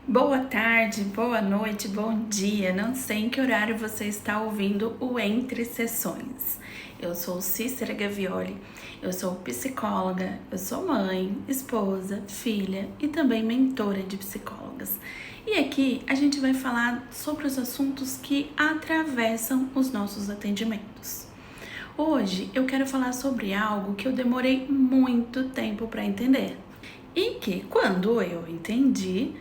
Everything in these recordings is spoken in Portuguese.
Boa tarde, boa noite, bom dia. Não sei em que horário você está ouvindo o Entre Sessões. Eu sou Cícera Gavioli, eu sou psicóloga, eu sou mãe, esposa, filha e também mentora de psicólogas. E aqui a gente vai falar sobre os assuntos que atravessam os nossos atendimentos. Hoje eu quero falar sobre algo que eu demorei muito tempo para entender e que, quando eu entendi,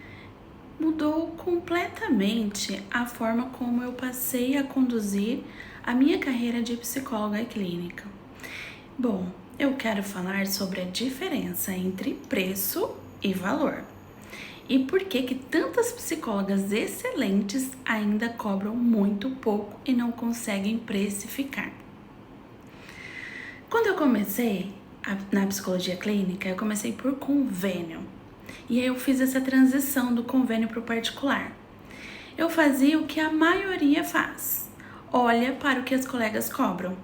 mudou completamente a forma como eu passei a conduzir a minha carreira de psicóloga clínica. Bom, eu quero falar sobre a diferença entre preço e valor. E por que tantas psicólogas excelentes ainda cobram muito pouco e não conseguem precificar. Quando eu comecei na psicologia clínica, eu comecei por convênio. E aí eu fiz essa transição do convênio para o particular. Eu fazia o que a maioria faz. Olha para o que as colegas cobram.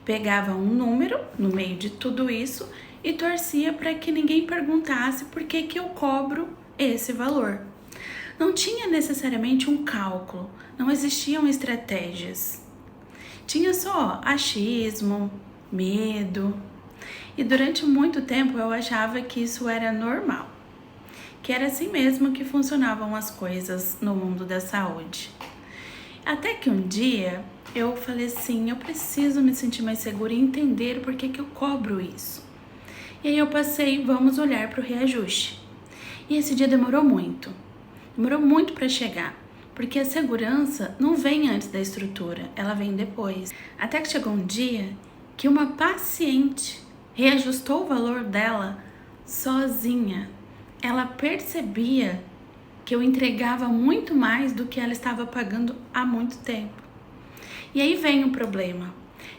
Pegava um número no meio de tudo isso e torcia para que ninguém perguntasse por que eu cobro esse valor. Não tinha necessariamente um cálculo, não existiam estratégias. Tinha só achismo, medo. E durante muito tempo eu achava que isso era normal, que era assim mesmo que funcionavam as coisas no mundo da saúde. Até que um dia eu falei assim, eu preciso me sentir mais segura e entender por que eu cobro isso. E aí eu passei, vamos olhar para o reajuste. E esse dia demorou muito para chegar, porque a segurança não vem antes da estrutura, ela vem depois. Até que chegou um dia que uma paciente reajustou o valor dela sozinha. Ela percebia que eu entregava muito mais do que ela estava pagando há muito tempo. E aí vem o problema.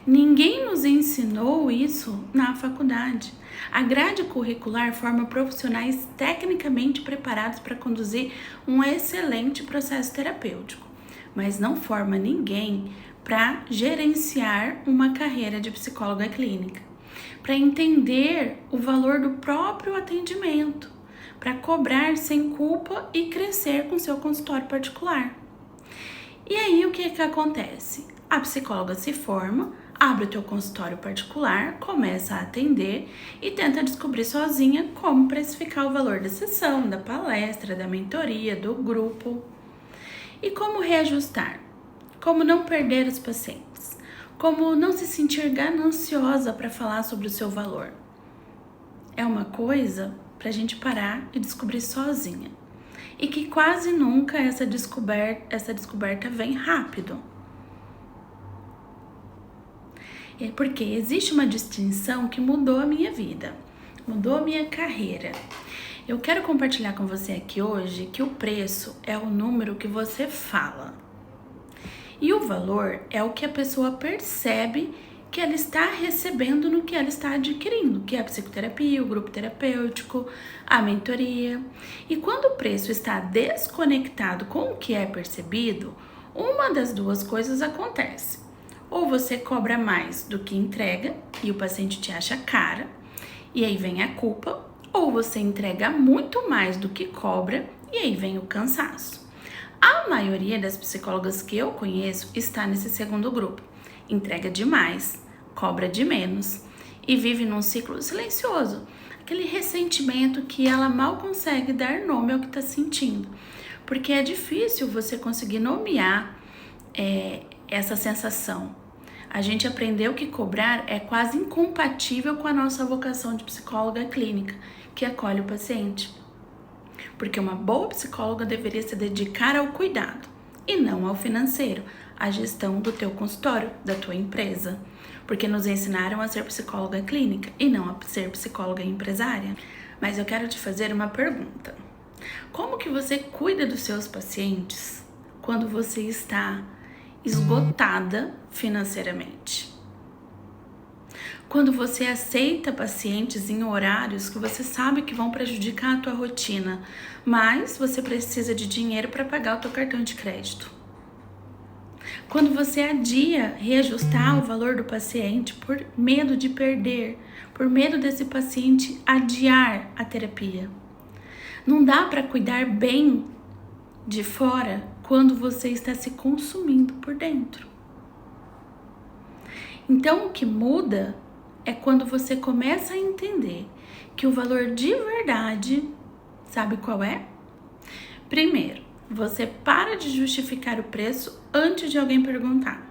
Ninguém nos ensinou isso na faculdade. A grade curricular forma profissionais tecnicamente preparados para conduzir um excelente processo terapêutico, mas não forma ninguém para gerenciar uma carreira de psicóloga clínica, para entender o valor do próprio atendimento, para cobrar sem culpa e crescer com seu consultório particular. E aí o que acontece? A psicóloga se forma, abre o teu consultório particular, começa a atender e tenta descobrir sozinha como precificar o valor da sessão, da palestra, da mentoria, do grupo. E como reajustar? Como não perder os pacientes? Como não se sentir gananciosa para falar sobre o seu valor? É uma coisa para a gente parar e descobrir sozinha. E que quase nunca essa descoberta vem rápido. É porque existe uma distinção que mudou a minha vida, mudou a minha carreira. Eu quero compartilhar com você aqui hoje que o preço é o número que você fala. E o valor é o que a pessoa percebe que ela está recebendo no que ela está adquirindo, que é a psicoterapia, o grupo terapêutico, a mentoria. E quando o preço está desconectado com o que é percebido, uma das duas coisas acontece. Ou você cobra mais do que entrega e o paciente te acha cara, e aí vem a culpa, ou você entrega muito mais do que cobra e aí vem o cansaço. A maioria das psicólogas que eu conheço está nesse segundo grupo. Entrega demais, cobra de menos e vive num ciclo silencioso, aquele ressentimento que ela mal consegue dar nome ao que está sentindo, porque é difícil você conseguir nomear essa sensação. A gente aprendeu que cobrar é quase incompatível com a nossa vocação de psicóloga clínica, que acolhe o paciente. Porque uma boa psicóloga deveria se dedicar ao cuidado e não ao financeiro, à gestão do teu consultório, da tua empresa. Porque nos ensinaram a ser psicóloga clínica e não a ser psicóloga empresária. Mas eu quero te fazer uma pergunta. Como que você cuida dos seus pacientes quando você está esgotada financeiramente? Quando você aceita pacientes em horários que você sabe que vão prejudicar a tua rotina, mas você precisa de dinheiro para pagar o teu cartão de crédito. Quando você adia reajustar o valor do paciente por medo de perder, por medo desse paciente adiar a terapia. Não dá para cuidar bem de fora quando você está se consumindo por dentro. Então, o que muda é quando você começa a entender que o valor de verdade, sabe qual é? Primeiro, você para de justificar o preço antes de alguém perguntar.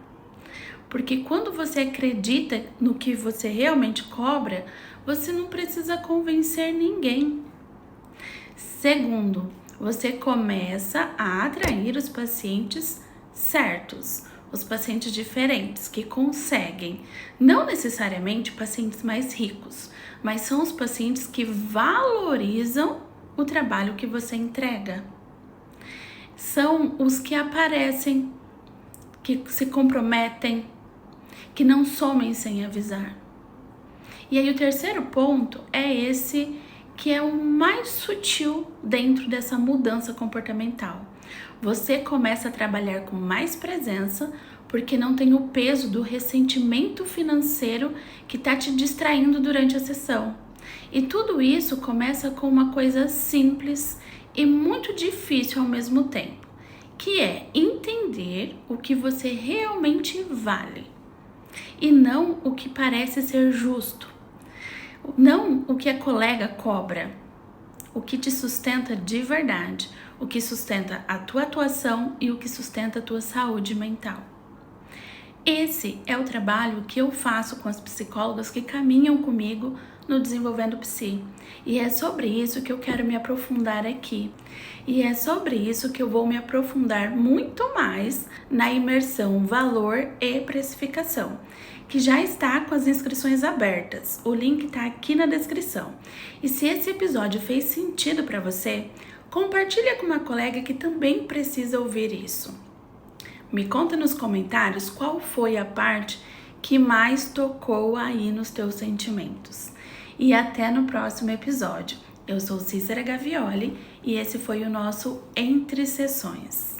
Porque quando você acredita no que você realmente cobra, você não precisa convencer ninguém. Segundo, você começa a atrair os pacientes certos, os pacientes diferentes que conseguem, não necessariamente pacientes mais ricos, mas são os pacientes que valorizam o trabalho que você entrega. São os que aparecem, que se comprometem, que não somem sem avisar. E aí o terceiro ponto é esse que é o mais sutil dentro dessa mudança comportamental. Você começa a trabalhar com mais presença porque não tem o peso do ressentimento financeiro que está te distraindo durante a sessão. E tudo isso começa com uma coisa simples e muito difícil ao mesmo tempo, que é entender o que você realmente vale e não o que parece ser justo. Não o que a colega cobra, o que te sustenta de verdade, o que sustenta a tua atuação e o que sustenta a tua saúde mental. Esse é o trabalho que eu faço com as psicólogas que caminham comigo no Desenvolvendo Psi. E é sobre isso que eu quero me aprofundar aqui. E é sobre isso que eu vou me aprofundar muito mais na imersão Valor e Precificação, que já está com as inscrições abertas. O link está aqui na descrição. E se esse episódio fez sentido para você, compartilha com uma colega que também precisa ouvir isso. Me conta nos comentários qual foi a parte que mais tocou aí nos teus sentimentos. E até no próximo episódio. Eu sou Cícera Gavioli e esse foi o nosso Entre Sessões.